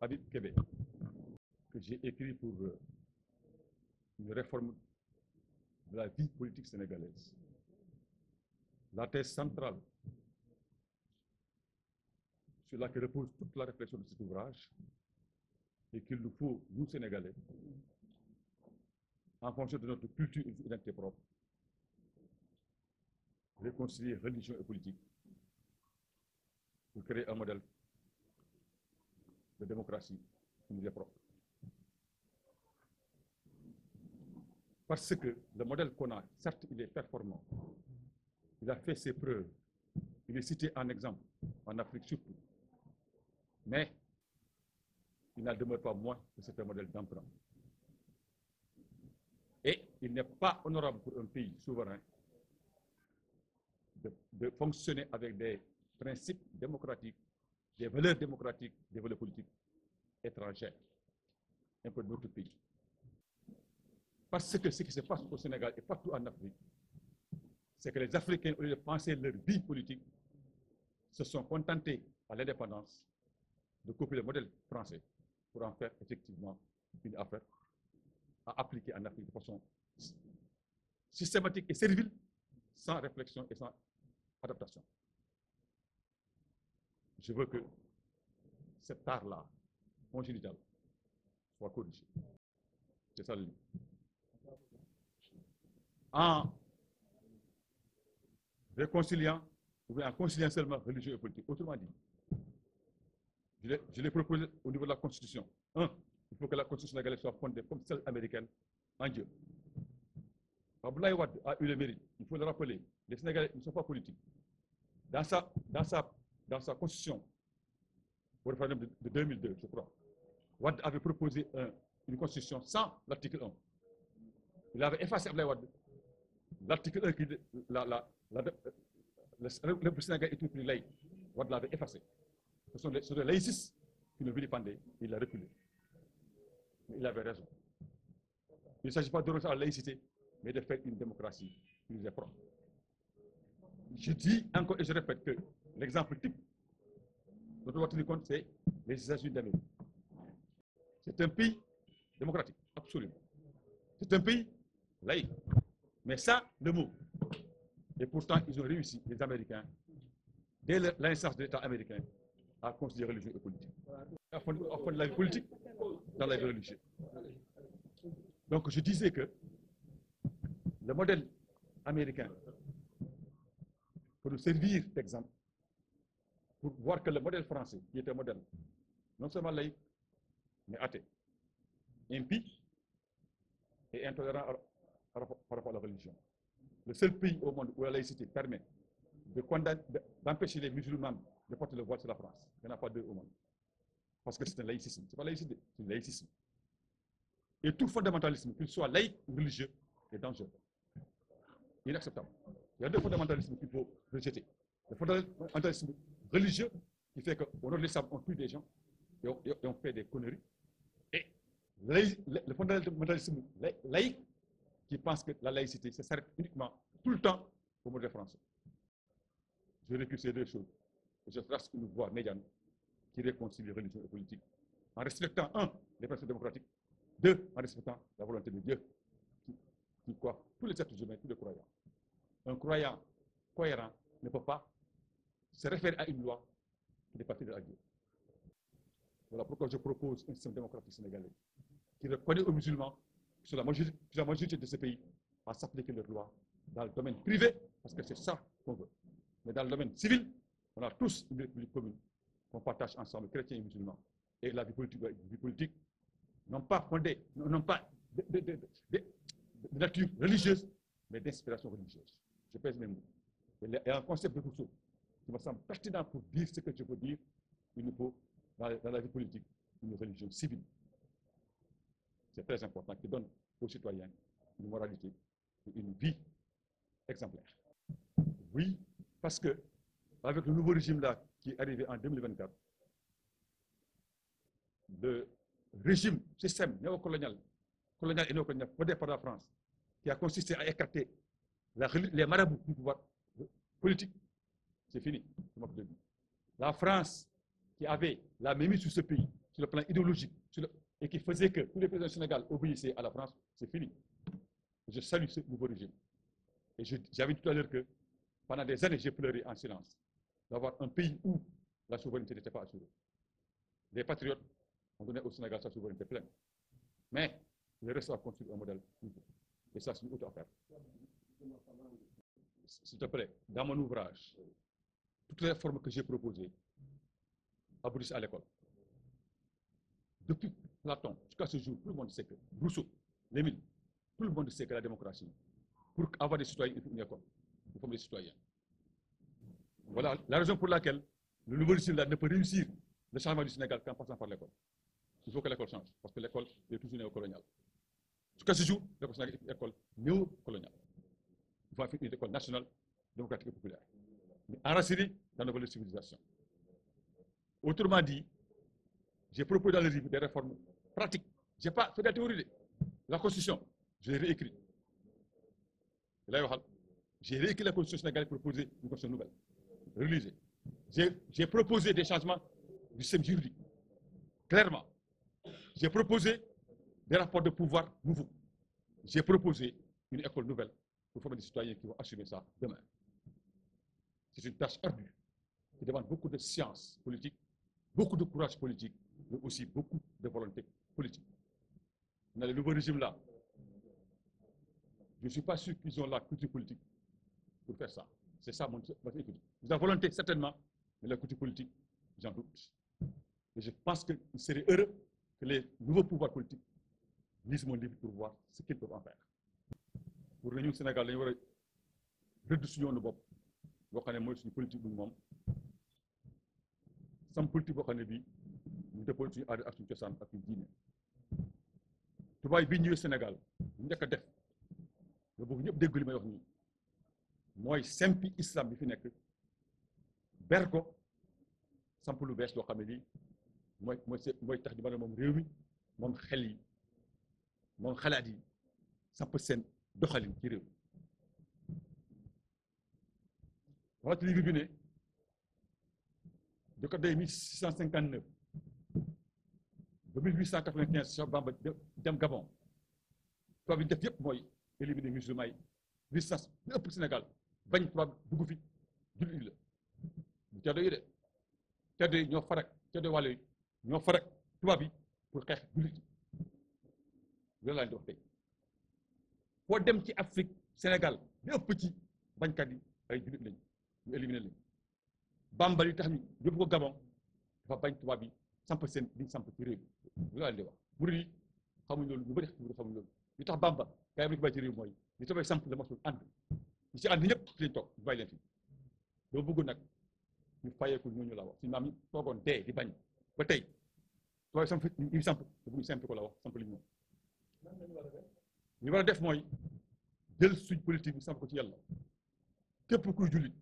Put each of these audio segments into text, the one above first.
Habib Kébé, que j'ai écrit pour une réforme de la vie politique sénégalaise. La thèse centrale sur laquelle repose toute la réflexion de cet ouvrage est qu'il nous faut, nous Sénégalais, en fonction de notre culture et de notre identité propre, réconcilier religion et politique pour créer un modèle de démocratie qui nous est propre. Parce que le modèle qu'on a, certes, il est performant, il a fait ses preuves, il est cité en exemple, en Afrique surtout, mais il n'en demeure pas moins que c'est un modèle d'emprunt. Et il n'est pas honorable pour un pays souverain de fonctionner avec des principes démocratiques, des valeurs démocratiques, des valeurs politiques étrangères, un peu d'autres pays. Parce que ce qui se passe au Sénégal et partout en Afrique, c'est que les Africains, au lieu de penser leur vie politique, se sont contentés à l'indépendance de copier le modèle français pour en faire effectivement une affaire à appliquer en Afrique de façon systématique et servile, sans réflexion et sans adaptation. Je veux que cet art-là, congénital, soit corrigé. C'est ça le livre. En réconciliant, ou bien en conciliant seulement religieux et politique. Autrement dit, je l'ai proposé au niveau de la Constitution. Un, il faut que la Constitution sénégalaise soit fondée comme celle américaine en Dieu. Abdoulaye Wade a eu le mérite, il faut le rappeler, les Sénégalais ne sont pas politiques. Dans sa Constitution, au référendum de 2002, je crois, Wade avait proposé une Constitution sans l'article 1. Il avait effacé Abdoulaye Wade. L'article 1 qui le Sénégal est tout plus laïque. Wade l'avait effacé. Ce sont les laïcistes qui le vilipendaient. Il a reculé. Mais il avait raison. Il ne s'agit pas de renoncer à la laïcité, mais de faire une démocratie qui nous est propre. Je dis encore et je répète que l'exemple type dont on doit tenir compte, c'est les États-Unis d'Amérique. C'est un pays démocratique, absolument. C'est un pays laïque. Mais ça, le mot. Et pourtant, ils ont réussi, les Américains, dès la naissance de l'État américain, à considérer religion et politique. À fond de la vie politique dans la vie religieuse. Donc, je disais que le modèle américain peut nous servir d'exemple pour voir que le modèle français, qui est un modèle non seulement laïque, mais athée, impie et intolérant par rapport à la religion. Le seul pays au monde où la laïcité permet d'empêcher les musulmans de porter le voile, c'est la France. Il n'y en a pas deux au monde. Parce que c'est un laïcisme. Ce n'est pas laïcité, c'est un laïcisme. Et tout fondamentalisme, qu'il soit laïque ou religieux, est dangereux. Inacceptable. Il y a deux fondamentalismes qu'il faut rejeter. Le fondamentalisme religieux, qui fait qu'au nom de l'islam, on tue des gens et on fait des conneries. Et le fondamentalisme laïque, qui pense que la laïcité, ça s'arrête uniquement, tout le temps, au modèle français. Je récuse ces deux choses. Et je trace une voie médiane qui réconcilie religion et politique, en respectant, un, les principes démocratiques, deux, en respectant la volonté de Dieu, qui croit tous les êtres humains, tous les croyants. Un croyant cohérent ne peut pas se référer à une loi qui n'est pas fidèle à Dieu. Voilà pourquoi je propose un système démocratique sénégalais qui reconnaît aux musulmans sur la majorité de ces pays à s'appliquer leurs lois dans le domaine privé, parce que c'est ça qu'on veut. Mais dans le domaine civil, on a tous une république commune qu'on partage ensemble, chrétiens et musulmans. Et la vie politique non pas fondée, non pas de nature religieuse, mais d'inspiration religieuse. Je pèse mes mots. Il y a un concept de Rousseau qui me semble pertinent pour dire ce que je veux dire. Il nous faut, dans la vie politique, une religion civile. C'est très important, qui donne aux citoyens une moralité et une vie exemplaire. Oui, parce que avec le nouveau régime-là qui est arrivé en 2024, le régime, système néocolonial, colonial et néocolonial fondé par la France, qui a consisté à écarter les marabouts du pouvoir politique, c'est fini. La France, qui avait la mainmise sur ce pays, sur le plan idéologique, et qui faisait que tous les présidents du Sénégal obéissaient à la France, c'est fini. Je salue ce nouveau régime. Et j'avais dit tout à l'heure que pendant des années, j'ai pleuré en silence d'avoir un pays où la souveraineté n'était pas assurée. Les patriotes ont donné au Sénégal sa souveraineté pleine. Mais le reste a construit un modèle nouveau. Et ça, c'est une autre affaire. S'il te plaît, dans mon ouvrage, toutes les réformes que j'ai proposées aboutissent à l'école. Depuis Platon jusqu'à ce jour, tout le monde sait que Rousseau, Lénine, tout le monde sait que la démocratie, pour avoir des citoyens, il faut une école. Il faut des citoyens. Voilà la raison pour laquelle le nouveau régime ne peut réussir le changement du Sénégal qu'en passant par l'école. Il faut que l'école change, parce que l'école est toujours néocoloniale. Jusqu'à ce jour, l'école Sénégal est une école néocoloniale. Il faut faire une école nationale, démocratique et populaire, mais enracinée dans nos valeurs de civilisation. Autrement dit, j'ai proposé dans le livre des réformes pratiques. Je n'ai pas fait de la théorie. La Constitution, je l'ai réécrite. J'ai réécrit la Constitution sénégalaise pour proposer une Constitution nouvelle. Relisez. J'ai proposé des changements du système juridique. Clairement. J'ai proposé des rapports de pouvoir nouveaux. J'ai proposé une école nouvelle pour former des citoyens qui vont assumer ça demain. C'est une tâche ardue qui demande beaucoup de science politique, beaucoup de courage politique, mais aussi beaucoup de volonté politique. Dans le nouveau régime-là, je ne suis pas sûr qu'ils ont la culture politique pour faire ça. C'est ça mon étude. La volonté, certainement, mais la culture politique, j'en doute. Et je pense qu'il serait heureux que les nouveaux pouvoirs politiques lisent mon livre pour voir ce qu'ils peuvent en faire. Pour nous, au Sénégal, nous devons réduire nos bopp. Nous avons une politique bu moom sam politique boo xam ne bii ñu dëppoo suñu aada ak suñu cosaan ak suñu diine. tubaab bi ñëwee Sénégal ñu njëkk a def nga bëgg ñëpp dégg li may wax nii mooy sempi islam bi fi nekk ber ko samp lu bees loo xam ne lii mooy tax di mën a moom réew mi moom xel yi moom xalaat yi samp seen doxalin ci réew mi. waxtu livre bi ne de ko day 1659 ba 1895 Cheikh Bamba dem Gabon tubaab bi def yëpp mooy éliminer musulman yi résistance bi ëpp Sénégal bañ tubaab dugg fi jullit la bu ceddo yi de ceddo yi ñoo farak ceddo wàll yi ñoo farak tubaab yi pour xeex jullit loolu laa di wax tey foo dem ci Afrique Sénégal bi ëpp ci bañkat yi ay jullit lañ ñu éliminer lañ Bamba li tax ñu yóbbu ko Gabon dafa bañ tubaab yi samp seen liñ samp ci réew mi loolu laa di wax murid yi xamuñ loolu ñu bëri xamuñ loolu li tax Bamba kay bi ko bàyyi ci réew mooy li tabay samp la masul ànd ñi ci ànd ñëpp ci lañ toog ñu bàyyi leen fi doo bëgg nag ñu fayeeku ñooñu la wax suñu maam yi toogoon dee di bañ ba tey tubaab samp ñu samp te bëgg ñu samp ko la wax samp li moom li war a def mooy jël suñ politique bi samp ko ci yàlla képp kuy jullit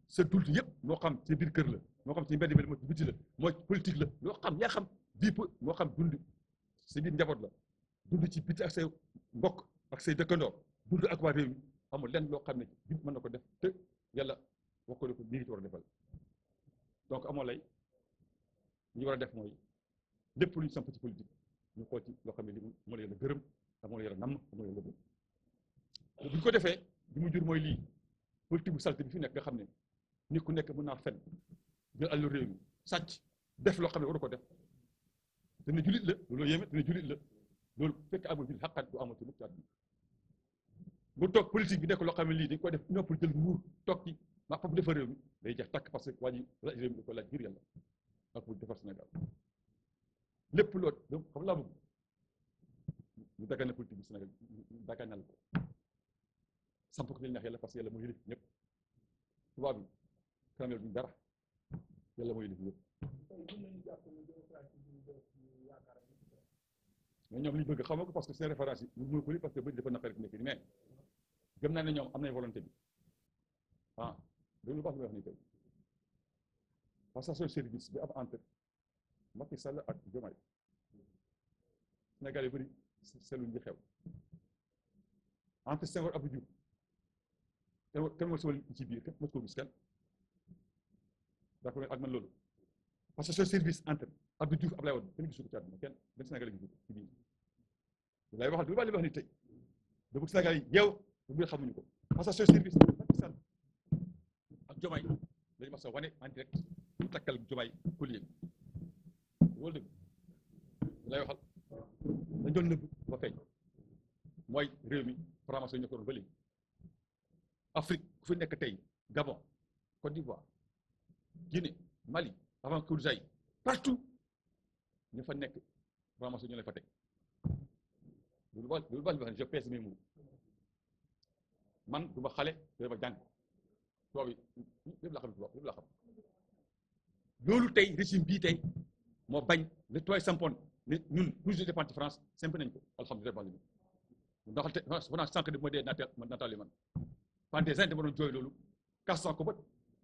sa dund yëpp moo xam ci biir kër la moo xam ci mbedd mi moo ci biti la mooy politique la loo xam yaa xam bii moo xam dund sa biir njaboot la dund ci biti ak say mbokk ak say dëkkandoo dund ak waa réew mi amul lenn loo xam ne bi mën na ko def te yàlla wax ko ne ko lii ci war a defal donc amoo lay ñu war a def mooy lépp lu ñu samp ci politique ñu xool ci loo xam ne li moo la yàlla gërëm ak moo la yàlla namm ak moo la yàlla bëgg bu ñu ko defee li mu jur mooy lii politique bu salte bi fi nekk nga xam ne nit ku nekk mën naa fen jël àllu réew mi sàcc def loo xam ne waru ko def te ne julit la loolu yéeme te ne julit la loolu fekk amul julit xaqat du amul ci mukk ci àdduna bu toog politique bi nekk loo xam ne lii dañ koy def ñoo pour jël nguur toog ci ma foofu defar réew mi day jeex tàkk parce que waa ji laaj réew mi da ko laaj ngir yàlla ak pour defar Sénégal lépp loo donc xam laa bëgg ñu daggane politique bi Sénégal dagganal ko samp ko ci li neex yàlla parce que yàlla mooy yëlif ñëpp tubaab bi kanam duñ dara yàlla mooy yëlif ñëpp mais ñoom li ñu bëgg xam nga ko parce que seen référence yi mënu ko li parce que bëri dafa naqari nekk ni mais gëm naa ne ñoom am nañ volonté bi ah dégg lu baax lu wax ni tey passation service bi am entre Macky Sall ak Diomaye Sénégal yu bëri seetluñ li xew entre Senghor Abdou Diouf kenn moo sawal ci biir kenn mos koo gis kenn d'accord ak man loolu passation service entre Abdou Diouf Ablaye Wade kenn gisu ko ci àdduna kenn benn Sénégal gisu ko ci biir lay waxal du ba li wax ni tey da bëgg Sénégal yi yeew bu biir xamuñu ko passation service Macky Sall ak Diomaye dañu mas a wane en direct ñu takkal Diomaye collier wóolu dëgg lay waxal dañ doon nëbb ba feeñ mooy réew mi formation ñu ko doon ba léegi Afrique ku fi nekk tey Gabon Côte d'Ivoire Guinée Mali avant Koulibaly partout ñu fa nekk formation ñu lay fa teg loolu ba wax je pèse mes mots man du ma xale dama jàng tubaab yi lépp la xam tubaab lépp la xam loolu tey régime bii tey moo bañ le toit sampoon ne ñun toujours dépend ci France simple nañ ko alhamdulilah ndax wana sànq de ma dee nataali man pendant des années dama doon jooy loolu kastan ko ba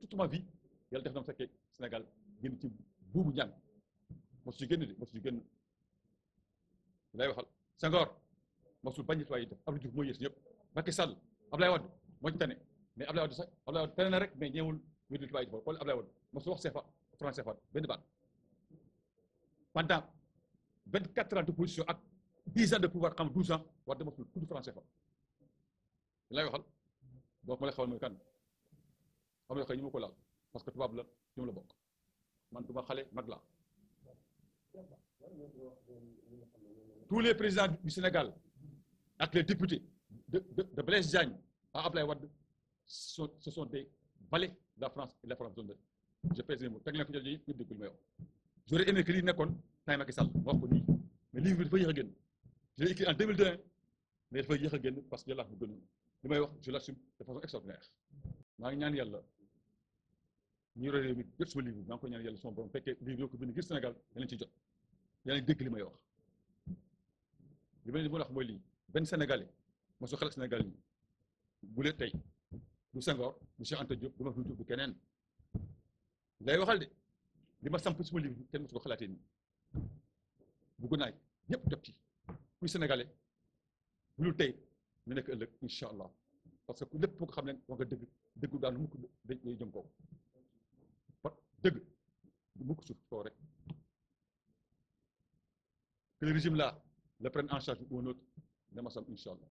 toute ma vie yàlla def na ma fekkee Sénégal génn ci buubu ñàng mosu ci génn de mosu ci génn lay waxal Senghor mosul bañ tubaab yi def Abdou Diouf mooy yées ñëpp Macky Sall Ablaye Wade moo ci tane mais Ablaye Wade sax Ablaye Wade tane na rek mais ñeewul wéddi tubaab yi def xool Ablaye Wade mosul wax CFA franc CFA benn baat pendant 24 ans de position ak 10 ans de pouvoir xam 12 ans war dama sul tudd franc CFA lay waxal boo ma lay xawal mooy kan xam nga xëy ñu ma ko laal parce que tubaab la ñoom la bokk man du ma xale mag laa tous les présidents du Sénégal ak les députés de Blaise Diagne à Ablaye Wade ce sont des valets de la France et de la France zone je pèse les mots teg leen ko jël ñëpp dégg li may wax j'aurais aimé que lii nekkoon tay Macky Sall ma wax ko nii mais livre bi dafa yéex a génn je l'ai écrit en 2002 mais dafa yéex a génn parce que yàlla bu gën li may wax je l'assume de façon extraordinaire maa ngi ñaan yàlla ñu yore réew mi jot suma livre maa ngi koy ñaan yàlla sama borom fekkee livre yoo ko bind ngir Sénégal danañ ci jot danañ dégg li may wax li may wax mooy lii benn Sénégalais mosu xalaat Sénégal yi bu leen tey du Senghor du Cheikh Anta Diop du ma fi du keneen lay waxal de li ma samp suma livre bi kenn mosu ko xalaatee nii bugg naa ñëpp jot ci kuy Sénégalais bu lu tey ñu nekk ëllëg incha allah parce que lépp boo ko xam ne wax nga dëgg dëggu daanu mukk day jëm kaw dëgg mukk suuf kaw rek que le régime là le prenne en charge ou un autre dama sam incha allah